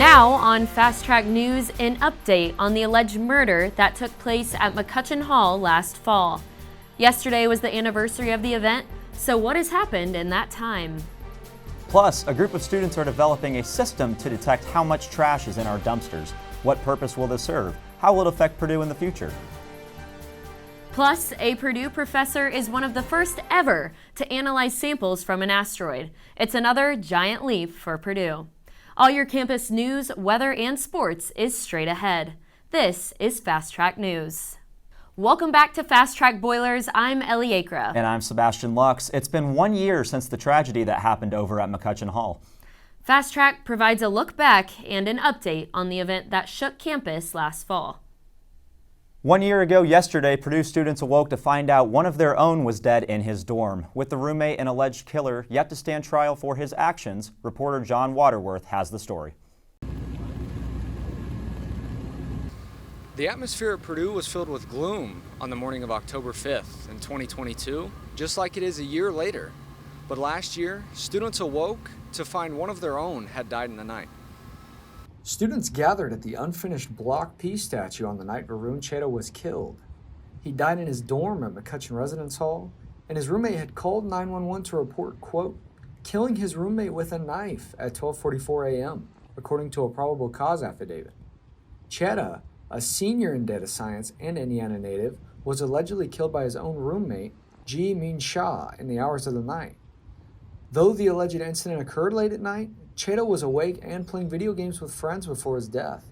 Now on Fast Track News, an update on the alleged murder that took place at McCutcheon Hall last fall. Yesterday was the anniversary of the event, so what has happened in that time? Plus, a group of students are developing a system to detect how much trash is in our dumpsters. What purpose will this serve? How will it affect Purdue in the future? Plus, a Purdue professor is one of the first ever to analyze samples from an asteroid. It's another giant leap for Purdue. All your campus news, weather, and sports is straight ahead. This is Fast Track News. Welcome back to Fast Track Boilers. I'm Ellie Akra. And I'm Sebastian Lux. It's been 1 year since the tragedy that happened over at McCutcheon Hall. Fast Track provides a look back and an update on the event that shook campus last fall. 1 year ago yesterday, Purdue students awoke to find out one of their own was dead in his dorm. With the roommate and alleged killer yet to stand trial for his actions, reporter John Waterworth has the story. The atmosphere at Purdue was filled with gloom on the morning of October 5th in 2022, just like it is a year later. But last year, students awoke to find one of their own had died in the night. Students gathered at the unfinished Block P statue on the night Varun Cheta was killed. He died in his dorm at McCutcheon Residence Hall, and his roommate had called 911 to report, quote, killing his roommate with a knife at 12:44 a.m., according to a probable cause affidavit. Cheta, a senior in data science and Indiana native, was allegedly killed by his own roommate, Ji Min Shah, in the hours of the night. Though the alleged incident occurred late at night, Cheta was awake and playing video games with friends before his death.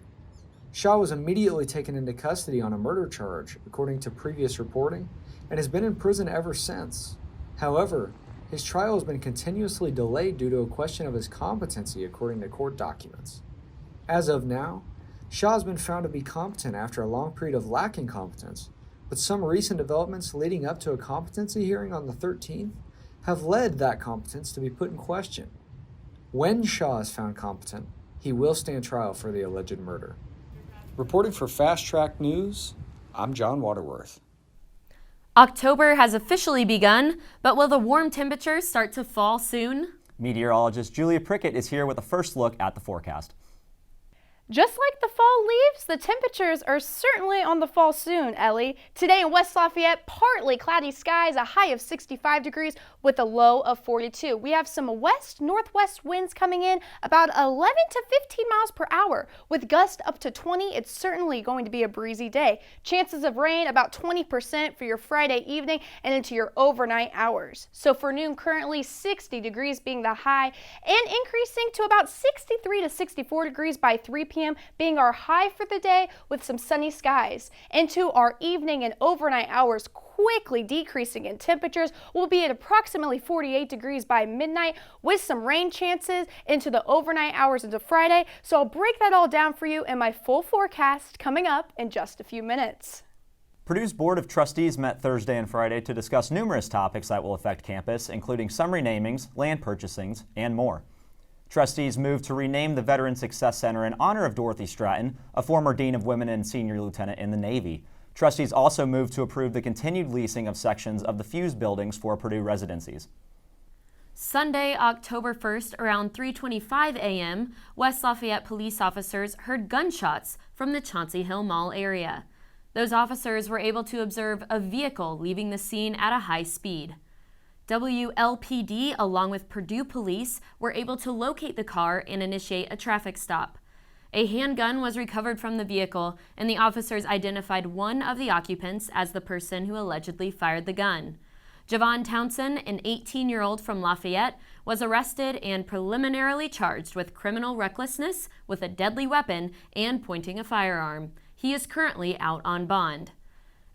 Shah was immediately taken into custody on a murder charge, according to previous reporting, and has been in prison ever since. However, his trial has been continuously delayed due to a question of his competency, according to court documents. As of now, Shah has been found to be competent after a long period of lacking competence, but some recent developments leading up to a competency hearing on the 13th have led that competence to be put in question. When Shah is found competent, he will stand trial for the alleged murder. Reporting for Fast Track News, I'm John Waterworth. October has officially begun, but will the warm temperatures start to fall soon? Meteorologist Julia Prickett is here with a first look at the forecast. Just like the fall leaves, the temperatures are certainly on the fall soon, Ellie. Today in West Lafayette, partly cloudy skies, a high of 65 degrees with a low of 42. We have some west-northwest winds coming in about 11 to 15 miles per hour. With gusts up to 20, it's certainly going to be a breezy day. Chances of rain about 20% for your Friday evening and into your overnight hours. So for noon, currently 60 degrees being the high and increasing to about 63 to 64 degrees by 3 p.m. being our high for the day with some sunny skies. Into our evening and overnight hours, quickly decreasing in temperatures. We'll be at approximately 48 degrees by midnight with some rain chances into the overnight hours into Friday. So I'll break that all down for you in my full forecast coming up in just a few minutes. Purdue's Board of Trustees met Thursday and Friday to discuss numerous topics that will affect campus, including some renamings, land purchasings, and more. Trustees moved to rename the Veteran Success Center in honor of Dorothy Stratton, a former Dean of Women and Senior Lieutenant in the Navy. Trustees also moved to approve the continued leasing of sections of the Fuse buildings for Purdue residencies. Sunday, October 1st, around 3:25 a.m., West Lafayette police officers heard gunshots from the Chauncey Hill Mall area. Those officers were able to observe a vehicle leaving the scene at a high speed. WLPD, along with Purdue police, were able to locate the car and initiate a traffic stop. A handgun was recovered from the vehicle, and the officers identified one of the occupants as the person who allegedly fired the gun. Javon Townsend, an 18-year-old from Lafayette, was arrested and preliminarily charged with criminal recklessness with a deadly weapon and pointing a firearm. He is currently out on bond.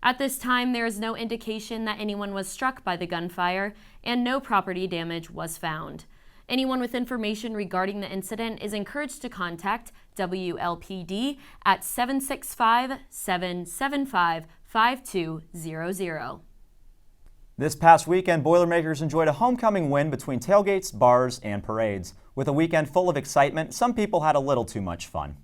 At this time, there is no indication that anyone was struck by the gunfire, and no property damage was found. Anyone with information regarding the incident is encouraged to contact WLPD at 765-775-5200. This past weekend, Boilermakers enjoyed a homecoming win between tailgates, bars, and parades. With a weekend full of excitement, some people had a little too much fun.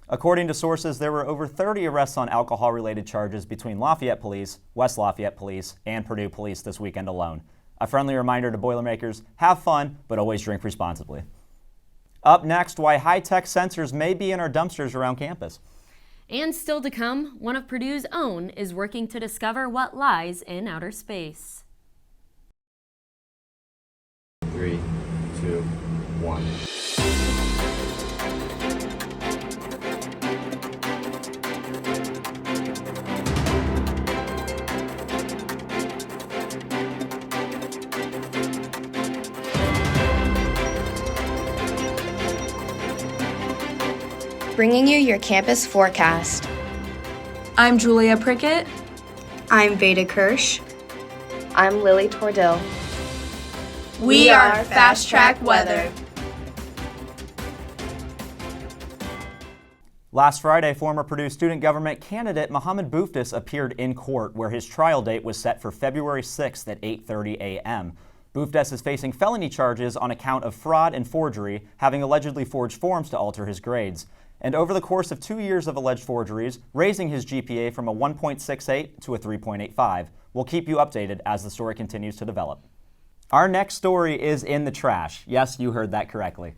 According to sources, there were over 30 arrests on alcohol-related charges between Lafayette Police, West Lafayette Police, and Purdue Police this weekend alone. A friendly reminder to Boilermakers, have fun, but always drink responsibly. Up next, why high-tech sensors may be in our dumpsters around campus. And still to come, one of Purdue's own is working to discover what lies in outer space. 3, 2, 1. Bringing you your campus forecast. I'm Julia Prickett. I'm Veda Kirsch. I'm Lily Tordill. We are Fast Track Weather. Last Friday, former Purdue student government candidate Mohammed Bouftis appeared in court, where his trial date was set for February 6th at 8:30 a.m. Bouftis is facing felony charges on account of fraud and forgery, having allegedly forged forms to alter his grades. And over the course of 2 years of alleged forgeries, raising his GPA from a 1.68 to a 3.85. We'll keep you updated as the story continues to develop. Our next story is in the trash. Yes, you heard that correctly.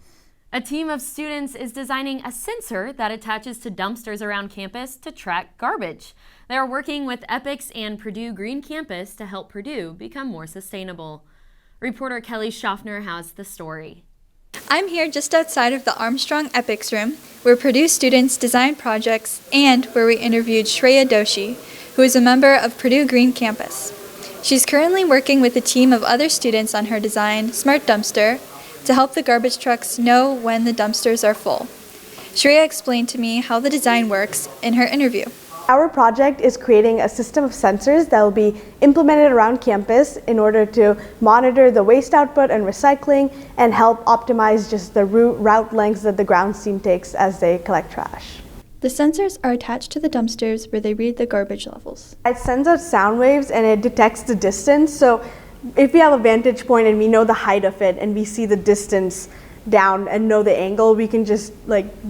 A team of students is designing a sensor that attaches to dumpsters around campus to track garbage. They are working with EPICS and Purdue Green Campus to help Purdue become more sustainable. Reporter Kelly Schaffner has the story. I'm here just outside of the Armstrong EPICS room, where Purdue students design projects and where we interviewed Shreya Doshi, who is a member of Purdue Green Campus. She's currently working with a team of other students on her design, Smart Dumpster, to help the garbage trucks know when the dumpsters are full. Shreya explained to me how the design works in her interview. Our project is creating a system of sensors that will be implemented around campus in order to monitor the waste output and recycling and help optimize just the route lengths that the grounds team takes as they collect trash. The sensors are attached to the dumpsters where they read the garbage levels. It sends out sound waves and it detects the distance. So if we have a vantage point and we know the height of it and we see the distance down and know the angle, we can just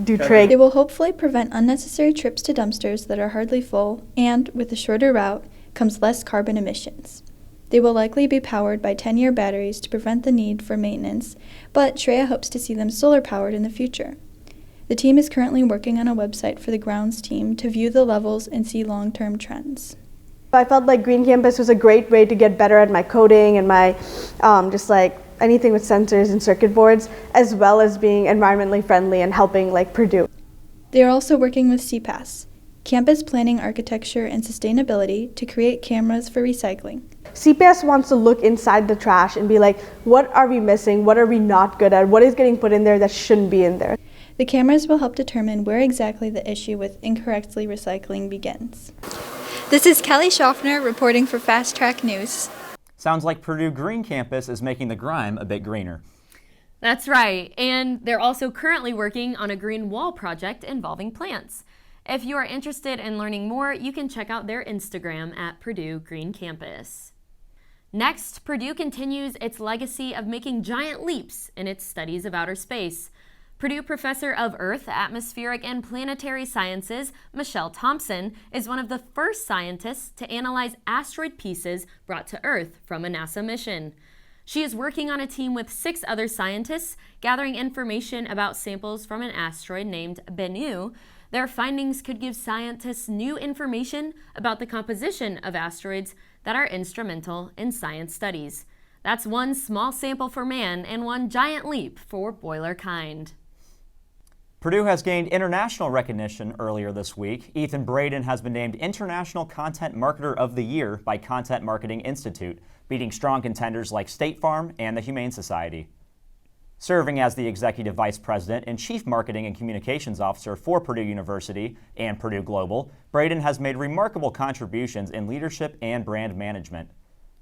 do trig. It will hopefully prevent unnecessary trips to dumpsters that are hardly full, and with a shorter route comes less carbon emissions. They will likely be powered by 10-year batteries to prevent the need for maintenance, but Shreya hopes to see them solar powered in the future. The team is currently working on a website for the grounds team to view the levels and see long-term trends. I felt like Green Campus was a great way to get better at my coding and my anything with sensors and circuit boards, as well as being environmentally friendly and helping Purdue. They are also working with CPAS, Campus Planning, Architecture, and Sustainability, to create cameras for recycling. CPS wants to look inside the trash and be like, what are we missing? What are we not good at? What is getting put in there that shouldn't be in there? The cameras will help determine where exactly the issue with incorrectly recycling begins. This is Kelly Schaffner reporting for Fast Track News. Sounds like Purdue Green Campus is making the grime a bit greener. That's right, and they're also currently working on a green wall project involving plants. If you are interested in learning more, you can check out their Instagram at Purdue Green Campus. Next, Purdue continues its legacy of making giant leaps in its studies of outer space. Purdue Professor of Earth, Atmospheric, and Planetary Sciences, Michelle Thompson, is one of the first scientists to analyze asteroid pieces brought to Earth from a NASA mission. She is working on a team with 6 other scientists, gathering information about samples from an asteroid named Bennu. Their findings could give scientists new information about the composition of asteroids that are instrumental in science studies. That's one small sample for man and one giant leap for boiler kind. Purdue has gained international recognition earlier this week. Ethan Braden has been named International Content Marketer of the Year by Content Marketing Institute, beating strong contenders like State Farm and the Humane Society. Serving as the Executive Vice President and Chief Marketing and Communications Officer for Purdue University and Purdue Global, Braden has made remarkable contributions in leadership and brand management.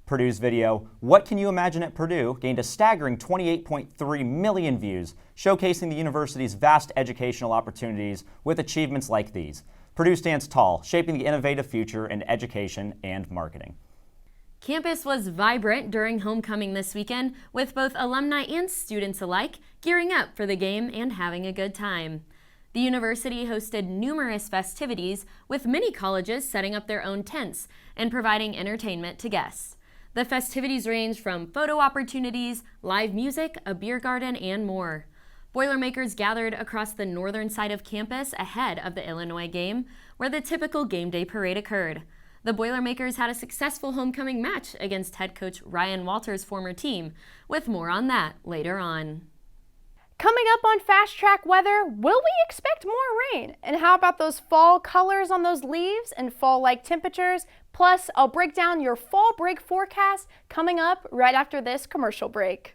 Purdue's video, What Can You Imagine at Purdue, gained a staggering 28.3 million views, showcasing the university's vast educational opportunities with achievements like these. Purdue stands tall, shaping the innovative future in education and marketing. Campus was vibrant during homecoming this weekend, with both alumni and students alike gearing up for the game and having a good time. The university hosted numerous festivities, with many colleges setting up their own tents and providing entertainment to guests. The festivities range from photo opportunities, live music, a beer garden, and more. Boilermakers gathered across the northern side of campus ahead of the Illinois game, where the typical game day parade occurred. The Boilermakers had a successful homecoming match against head coach Ryan Walters' former team, with more on that later on. Coming up on Fast Track Weather, will we expect more rain? And how about those fall colors on those leaves and fall-like temperatures? Plus, I'll break down your fall break forecast coming up right after this commercial break.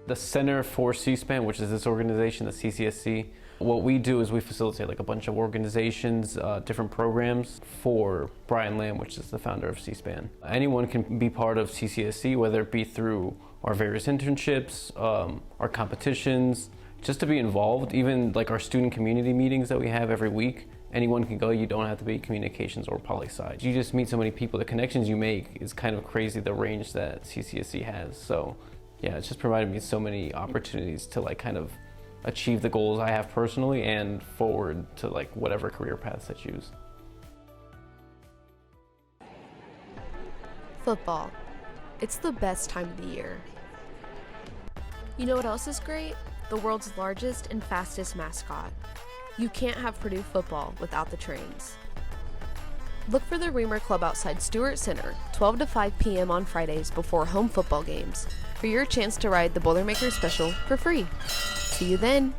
The Center for C-SPAN, which is this organization, the CCSC, what we do is we facilitate like a bunch of organizations, different programs for Brian Lamb, which is the founder of C-SPAN. Anyone can be part of CCSC, whether it be through our various internships, our competitions, just to be involved, even like our student community meetings that we have every week. Anyone can go, you don't have to be communications or poli-sci. You just meet so many people, the connections you make is kind of crazy, the range that CCSC has. So yeah, it's just provided me so many opportunities to like kind of achieve the goals I have personally and forward to like whatever career paths I choose. Football. It's the best time of the year. You know what else is great? The world's largest and fastest mascot. You can't have Purdue football without the trains. Look for the Reamer Club outside Stewart Center, 12 to 5 p.m. on Fridays before home football games, for your chance to ride the Boilermakers Special for free. See you then!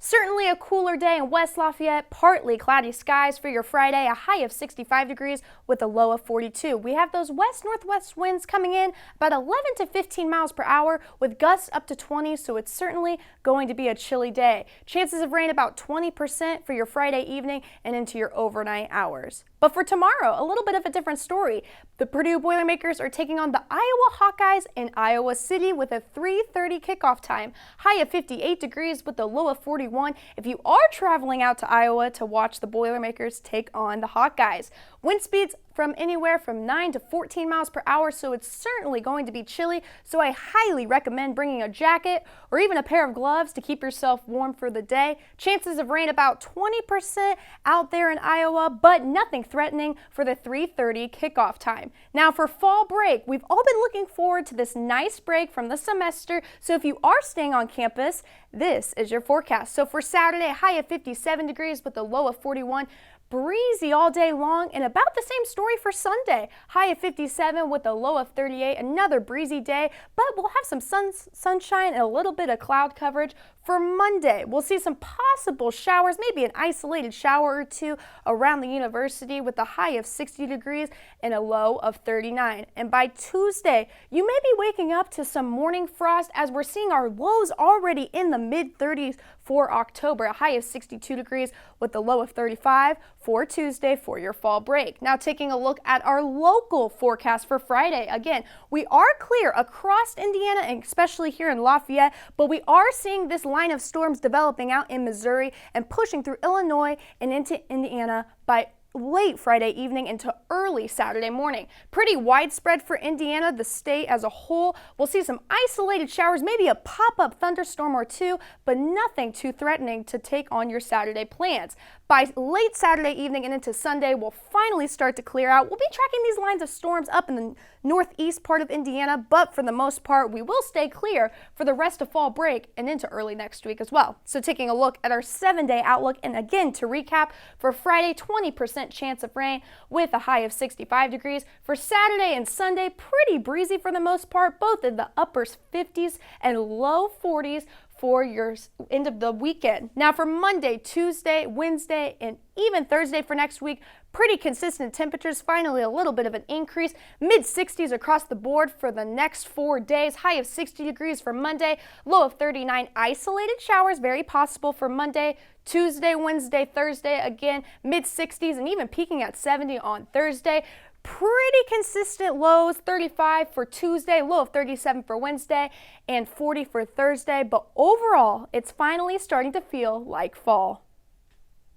Certainly a cooler day in West Lafayette, partly cloudy skies for your Friday, a high of 65 degrees with a low of 42. We have those west-northwest winds coming in about 11 to 15 miles per hour with gusts up to 20, so it's certainly going to be a chilly day. Chances of rain about 20% for your Friday evening and into your overnight hours. But for tomorrow, a little bit of a different story. The Purdue Boilermakers are taking on the Iowa Hawkeyes in Iowa City with a 3:30 kickoff time. High of 58 degrees with a low of 41 if you are traveling out to Iowa to watch the Boilermakers take on the Hawkeyes. Wind speeds from anywhere from 9 to 14 miles per hour, so it's certainly going to be chilly, so I highly recommend bringing a jacket or even a pair of gloves to keep yourself warm for the day. Chances of rain about 20% out there in Iowa, but nothing threatening for the 3:30 kickoff time. Now for fall break, we've all been looking forward to this nice break from the semester, so if you are staying on campus, this is your forecast. So for Saturday, high of 57 degrees with a low of 41. Breezy all day long, and about the same story for Sunday. High of 57 with a low of 38. Another breezy day, but we'll have some sunshine and a little bit of cloud coverage. For Monday, we'll see some possible showers, maybe an isolated shower or two around the university with a high of 60 degrees and a low of 39. And by Tuesday, you may be waking up to some morning frost as we're seeing our lows already in the mid-30s for October, a high of 62 degrees with a low of 35 for Tuesday for your fall break. Now taking a look at our local forecast for Friday. Again, we are clear across Indiana and especially here in Lafayette, but we are seeing this line of storms developing out in Missouri and pushing through Illinois and into Indiana by late Friday evening into early Saturday morning. Pretty widespread for Indiana, the state as a whole. We'll see some isolated showers, maybe a pop-up thunderstorm or two, but nothing too threatening to take on your Saturday plans. By late Saturday evening and into Sunday, we'll finally start to clear out. We'll be tracking these lines of storms up in the northeast part of Indiana, but for the most part, we will stay clear for the rest of fall break and into early next week as well. So taking a look at our 7-day outlook, and again to recap, for Friday, 20% chance of rain with a high of 65 degrees. For Saturday and Sunday, pretty breezy for the most part, both in the upper 50s and low 40s for your end of the weekend. Now for Monday, Tuesday, Wednesday, and even Thursday for next week, pretty consistent temperatures, finally a little bit of an increase, mid-60s across the board for the next 4 days, high of 60 degrees for Monday, low of 39, isolated showers very possible for Monday, Tuesday, Wednesday, Thursday, again, mid-60s and even peaking at 70 on Thursday. Pretty consistent lows, 35 for Tuesday, low of 37 for Wednesday, and 40 for Thursday. But overall, it's finally starting to feel like fall.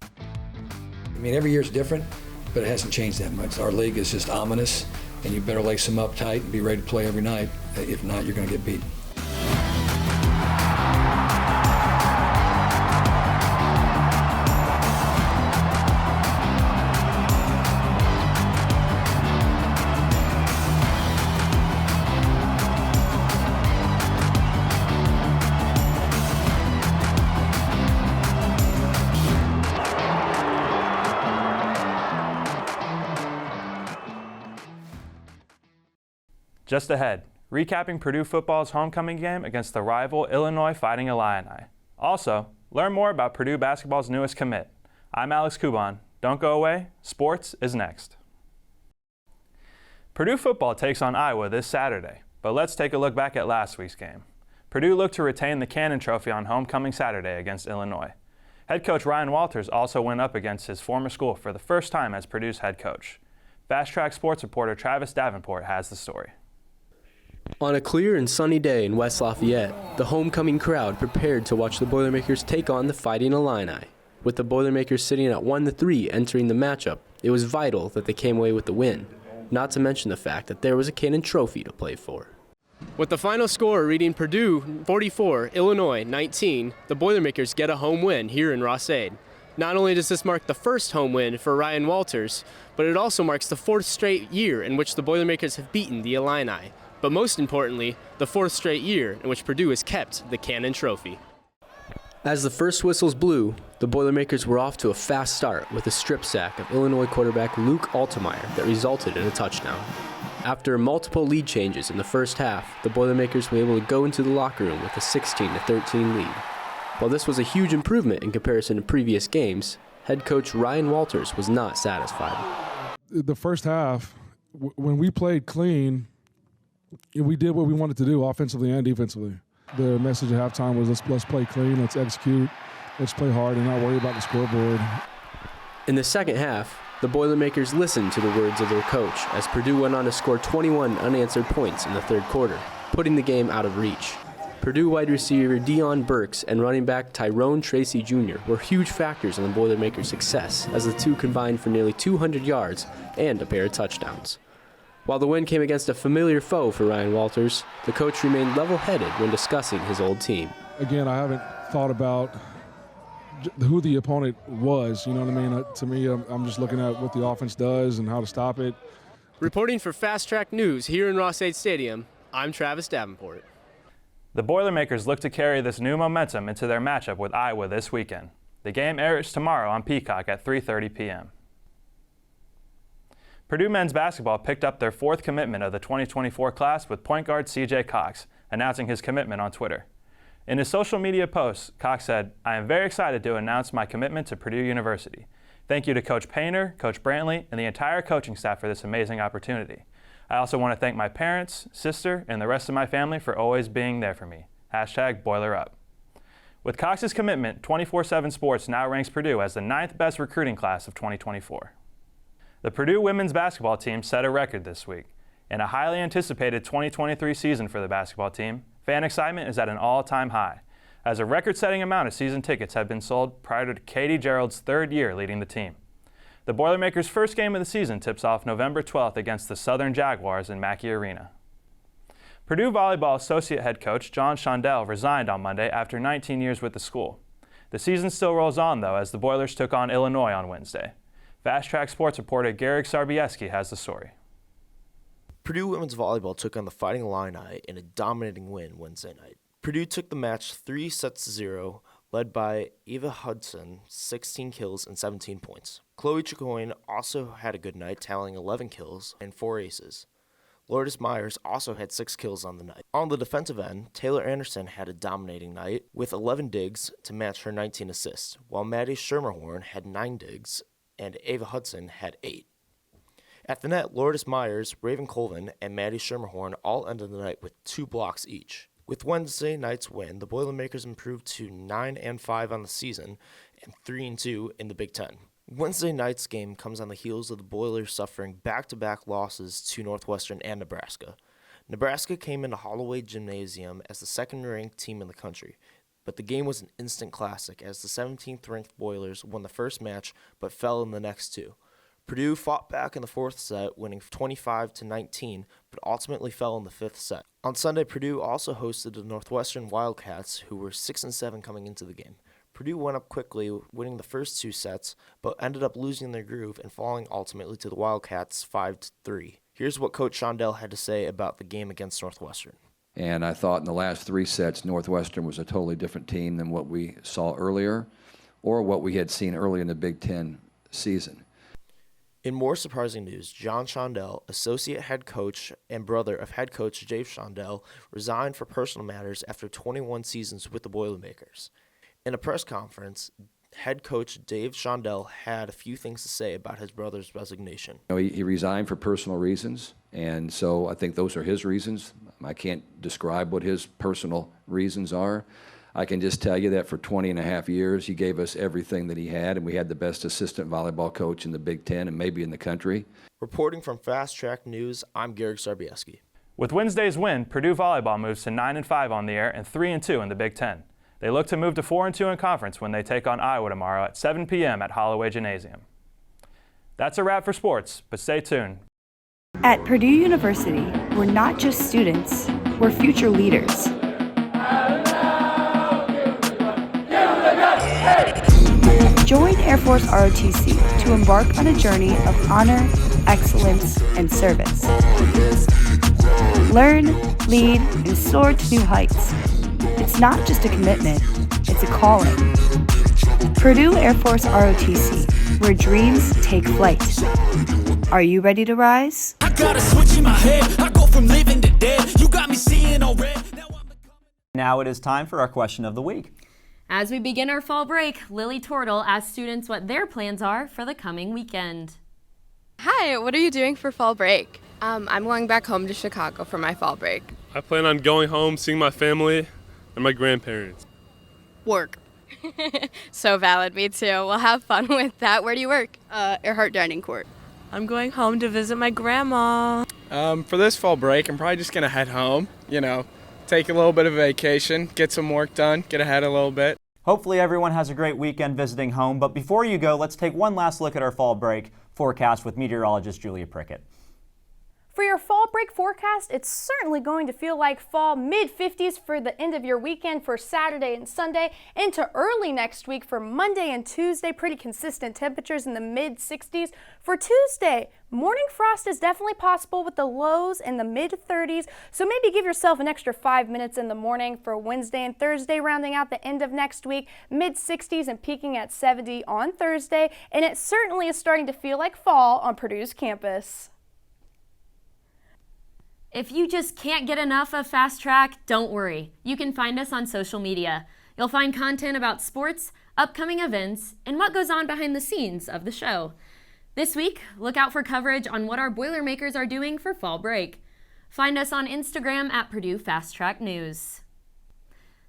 I mean, every year is different, but it hasn't changed that much. Our league is just ominous, and you better lace them up tight and be ready to play every night. If not, you're going to get beat. Just ahead, recapping Purdue football's homecoming game against the rival Illinois Fighting Illini. Also, learn more about Purdue basketball's newest commit. I'm Alex Kuban. Don't go away. Sports is next. Purdue football takes on Iowa this Saturday, but let's take a look back at last week's game. Purdue looked to retain the Cannon Trophy on homecoming Saturday against Illinois. Head coach Ryan Walters also went up against his former school for the first time as Purdue's head coach. Fast Track sports reporter Travis Davenport has the story. On a clear and sunny day in West Lafayette, the homecoming crowd prepared to watch the Boilermakers take on the Fighting Illini. With the Boilermakers sitting at 1-3 entering the matchup, it was vital that they came away with the win, not to mention the fact that there was a Cannon Trophy to play for. With the final score reading Purdue 44, Illinois 19, the Boilermakers get a home win here in Ross-Ade. Not only does this mark the first home win for Ryan Walters, but it also marks the fourth straight year in which the Boilermakers have beaten the Illini. But most importantly, the fourth straight year in which Purdue has kept the Cannon Trophy. As the first whistles blew, the Boilermakers were off to a fast start with a strip sack of Illinois quarterback Luke Altemeyer that resulted in a touchdown. After multiple lead changes in the first half, the Boilermakers were able to go into the locker room with a 16-13 lead. While this was a huge improvement in comparison to previous games, head coach Ryan Walters was not satisfied. The first half, when we played clean, we did what we wanted to do offensively and defensively. The message at halftime was let's play clean, let's execute, let's play hard and not worry about the scoreboard. In the second half, the Boilermakers listened to the words of their coach as Purdue went on to score 21 unanswered points in the third quarter, putting the game out of reach. Purdue wide receiver Deion Burks and running back Tyrone Tracy Jr. were huge factors in the Boilermakers' success as the two combined for nearly 200 yards and a pair of touchdowns. While the win came against a familiar foe for Ryan Walters, the coach remained level-headed when discussing his old team. Again, I haven't thought about who the opponent was, you know what I mean? To me, I'm just looking at what the offense does and how to stop it. Reporting for Fast Track News here in Ross-Ade Stadium, I'm Travis Davenport. The Boilermakers look to carry this new momentum into their matchup with Iowa this weekend. The game airs tomorrow on Peacock at 3:30 p.m. Purdue men's basketball picked up their fourth commitment of the 2024 class with point guard C.J. Cox, announcing his commitment on Twitter. In his social media post, Cox said, "I am very excited to announce my commitment to Purdue University. Thank you to Coach Painter, Coach Brantley, and the entire coaching staff for this amazing opportunity. I also want to thank my parents, sister, and the rest of my family for always being there for me. #BoilerUp." With Cox's commitment, 24/7 Sports now ranks Purdue as the 9th best recruiting class of 2024. The Purdue women's basketball team set a record this week. In a highly anticipated 2023 season for the basketball team, fan excitement is at an all-time high, as a record-setting amount of season tickets have been sold prior to Katie Gerald's third year leading the team. The Boilermakers' first game of the season tips off November 12th against the Southern Jaguars in Mackey Arena. Purdue volleyball associate head coach John Shondell resigned on Monday after 19 years with the school. The season still rolls on, though, as the Boilers took on Illinois on Wednesday. Fast Track sports reporter Garrick Sarbieski has the story. Purdue women's volleyball took on the Fighting Illini in a dominating win Wednesday night. Purdue took the match 3-0, led by Eva Hudson, 16 kills and 17 points. Chloe Chicoine also had a good night, tallying 11 kills and 4 aces. Lourdes Myers also had 6 kills on the night. On the defensive end, Taylor Anderson had a dominating night with 11 digs to match her 19 assists, while Maddie Schermerhorn had 9 digs and Ava Hudson had 8. At the net, Lourdes Myers, Raven Colvin, and Maddie Schermerhorn all ended the night with 2 blocks each. With Wednesday night's win, the Boilermakers improved to 9-5 on the season and 3-2 in the Big Ten. Wednesday night's game comes on the heels of the Boilers suffering back-to-back losses to Northwestern and Nebraska. Nebraska came into Holloway Gymnasium as the second-ranked team in the country, but the game was an instant classic as the 17th-ranked Boilers won the first match but fell in the next 2. Purdue fought back in the fourth set, winning 25-19, but ultimately fell in the fifth set. On Sunday, Purdue also hosted the Northwestern Wildcats, who were 6-7 coming into the game. Purdue went up quickly, winning the first 2 sets, but ended up losing their groove and falling ultimately to the Wildcats 5-3. Here's what Coach Shondell had to say about the game against Northwestern. And I thought in the last 3 sets, Northwestern was a totally different team than what we saw earlier or what we had seen early in the Big Ten season. In more surprising news, John Shondell, associate head coach and brother of head coach Dave Shondell, resigned for personal matters after 21 seasons with the Boilermakers. In a press conference, head coach Dave Shondell had a few things to say about his brother's resignation. He resigned for personal reasons, and so I think those are his reasons. I can't describe what his personal reasons are. I can just tell you that for 20 and a half years, he gave us everything that he had, and we had the best assistant volleyball coach in the Big Ten and maybe in the country. Reporting from Fast Track News, I'm Garrick Sarbiewski. With Wednesday's win, Purdue volleyball moves to 9-5 on the air and 3-2 in the Big Ten. They look to move to 4-2 in conference when they take on Iowa tomorrow at 7 p.m. at Holloway Gymnasium. That's a wrap for sports, but stay tuned. At Purdue University, we're not just students, we're future leaders. Join Air Force ROTC to embark on a journey of honor, excellence, and service. Learn, lead, and soar to new heights. It's not just a commitment, it's a calling. Purdue Air Force ROTC, where dreams take flight. Are you ready to rise? I got a switch in my head. I go from living to dead. You got me seeing all red. Now it is time for our question of the week. As we begin our fall break, Lily Tortle asks students what their plans are for the coming weekend. Hi, what are you doing for fall break? I'm going back home to Chicago for my fall break. I plan on going home, seeing my family and my grandparents. Work. So valid, me too. We'll have fun with that. Where do you work? Earhart Dining Court. I'm going home to visit my grandma. For this fall break, I'm probably just going to head home, take a little bit of a vacation, get some work done, get ahead a little bit. Hopefully everyone has a great weekend visiting home, but before you go, let's take one last look at our fall break forecast with meteorologist Julia Prickett. For your fall break forecast, it's certainly going to feel like fall, mid-50s for the end of your weekend for Saturday and Sunday, into early next week for Monday and Tuesday. Pretty consistent temperatures in the mid-60s. For Tuesday, morning frost is definitely possible with the lows in the mid-30s, so maybe give yourself an extra 5 minutes in the morning. For Wednesday and Thursday, rounding out the end of next week, mid-60s and peaking at 70 on Thursday, and it certainly is starting to feel like fall on Purdue's campus. If you just can't get enough of Fast Track, don't worry. You can find us on social media. You'll find content about sports, upcoming events, and what goes on behind the scenes of the show. This week, look out for coverage on what our Boilermakers are doing for fall break. Find us on Instagram at Purdue Fast Track News.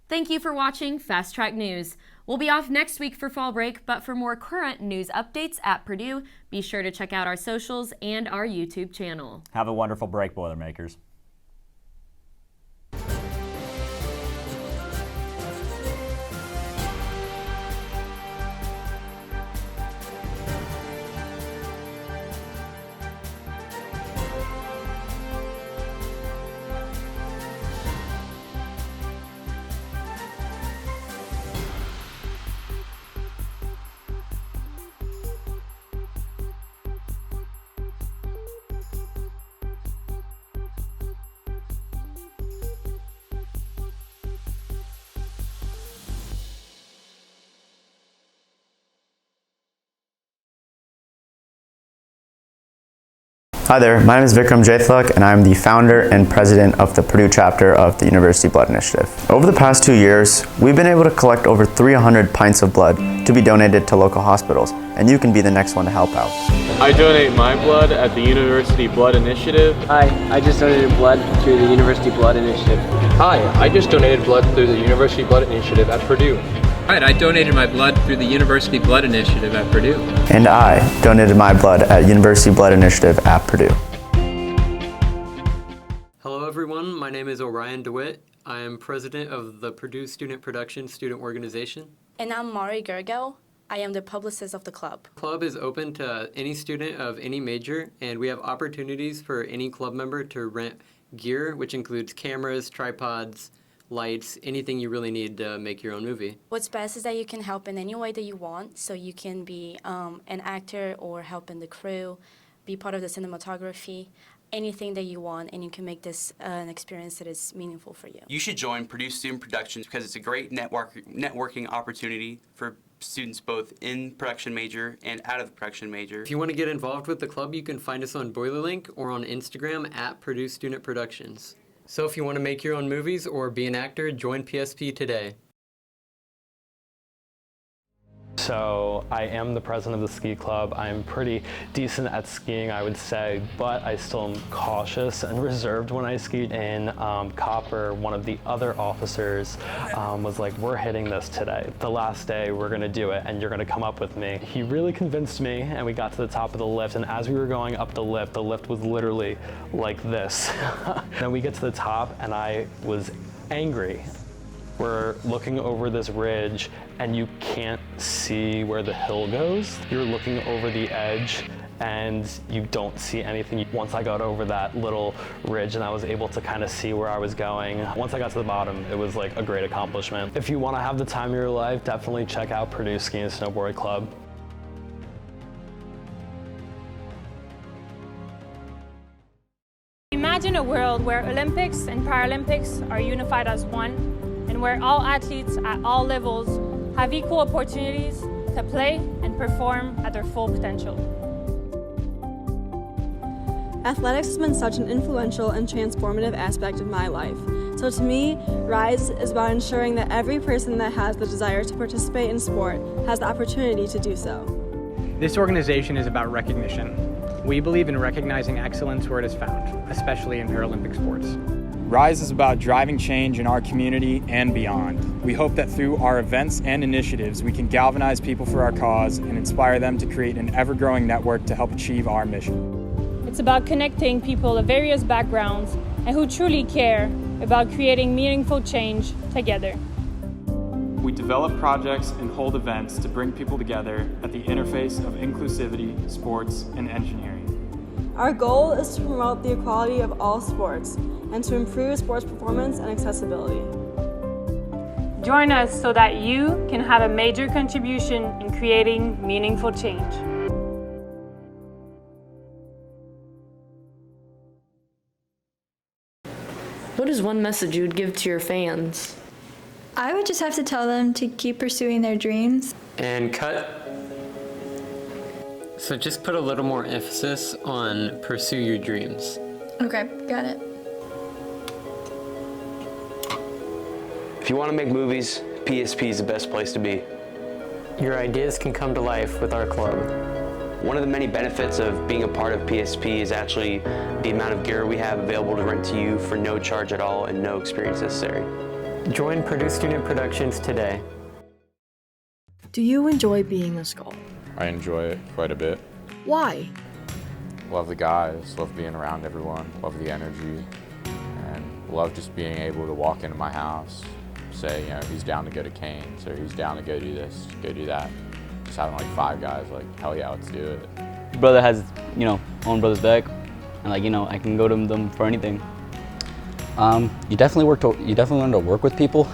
Thank you for watching Fast Track News. We'll be off next week for fall break, but for more current news updates at Purdue, be sure to check out our socials and our YouTube channel. Have a wonderful break, Boilermakers. Hi there, my name is Vikram Jaithlak and I'm the founder and president of the Purdue chapter of the University Blood Initiative. Over the past 2 years, we've been able to collect over 300 pints of blood to be donated to local hospitals, and you can be the next one to help out. I donate my blood at the University Blood Initiative. Hi, I just donated blood through the University Blood Initiative. Hi, I just donated blood through the University Blood Initiative at Purdue. Alright, I donated my blood through the University Blood Initiative at Purdue. And I donated my blood at University Blood Initiative at Purdue. Hello everyone, my name is Orion DeWitt. I am president of the Purdue Student Production Student Organization. And I'm Mari Gergel. I am the publicist of the club. The club is open to any student of any major, and we have opportunities for any club member to rent gear, which includes cameras, tripods, lights, anything you really need to make your own movie. What's best is that you can help in any way that you want, so you can be an actor or help in the crew, be part of the cinematography, anything that you want, and you can make this an experience that is meaningful for you. You should join Purdue Student Productions because it's a great networking opportunity for students both in production major and out of the production major. If you want to get involved with the club, you can find us on Boilerlink or on Instagram at Purdue Student Productions. So if you want to make your own movies or be an actor, join PSP today. So I am the president of the ski club. I'm pretty decent at skiing, I would say, but I still am cautious and reserved when I skied. And Copper, one of the other officers, was like, we're hitting this today. The last day, we're gonna do it, and you're gonna come up with me. He really convinced me, and we got to the top of the lift, and as we were going up the lift was literally like this. Then we get to the top, and I was angry. We're looking over this ridge and you can't see where the hill goes. You're looking over the edge and you don't see anything. Once I got over that little ridge and I was able to kind of see where I was going, once I got to the bottom, it was like a great accomplishment. If you want to have the time of your life, definitely check out Purdue Ski and Snowboard Club. Imagine a world where Olympics and Paralympics are unified as one, and where all athletes at all levels have equal opportunities to play and perform at their full potential. Athletics has been such an influential and transformative aspect of my life. So to me, RISE is about ensuring that every person that has the desire to participate in sport has the opportunity to do so. This organization is about recognition. We believe in recognizing excellence where it is found, especially in Paralympic sports. RISE is about driving change in our community and beyond. We hope that through our events and initiatives, we can galvanize people for our cause and inspire them to create an ever-growing network to help achieve our mission. It's about connecting people of various backgrounds and who truly care about creating meaningful change together. We develop projects and hold events to bring people together at the interface of inclusivity, sports, and engineering. Our goal is to promote the equality of all sports and to improve sports performance and accessibility. Join us so that you can have a major contribution in creating meaningful change. What is one message you would give to your fans? I would just have to tell them to keep pursuing their dreams. And cut. So just put a little more emphasis on pursue your dreams. Okay, got it. If you want to make movies, PSP is the best place to be. Your ideas can come to life with our club. One of the many benefits of being a part of PSP is actually the amount of gear we have available to rent to you for no charge at all and no experience necessary. Join Purdue Student Productions today. Do you enjoy being a scholar? I enjoy it quite a bit. Why? Love the guys, love being around everyone, love the energy, and love just being able to walk into my house, say, you know, he's down to go to Canes, or he's down to go do this, go do that. Just having like 5 guys, like, hell yeah, let's do it. Your brother has, you know, own brother's back, and like, you know, I can go to them for anything. You definitely learn to work with people.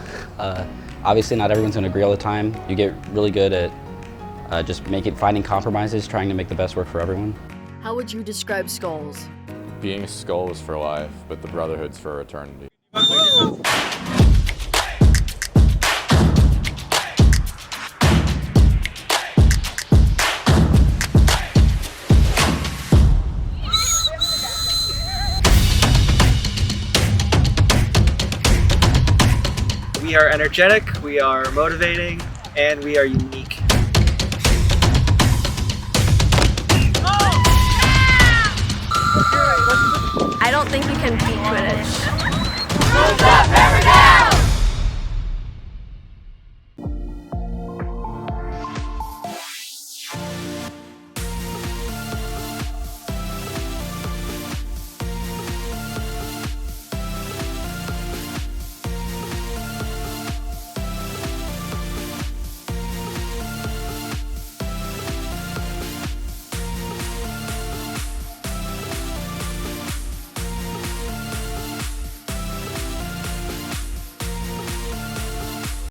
Obviously, not everyone's going to agree all the time. You get really good at just finding compromises, trying to make the best work for everyone. How would you describe Skulls? Being a skull is for life, but the brotherhood's for eternity. We are energetic, we are motivating, and we are unique. I don't think you can beat Quidditch. Every day!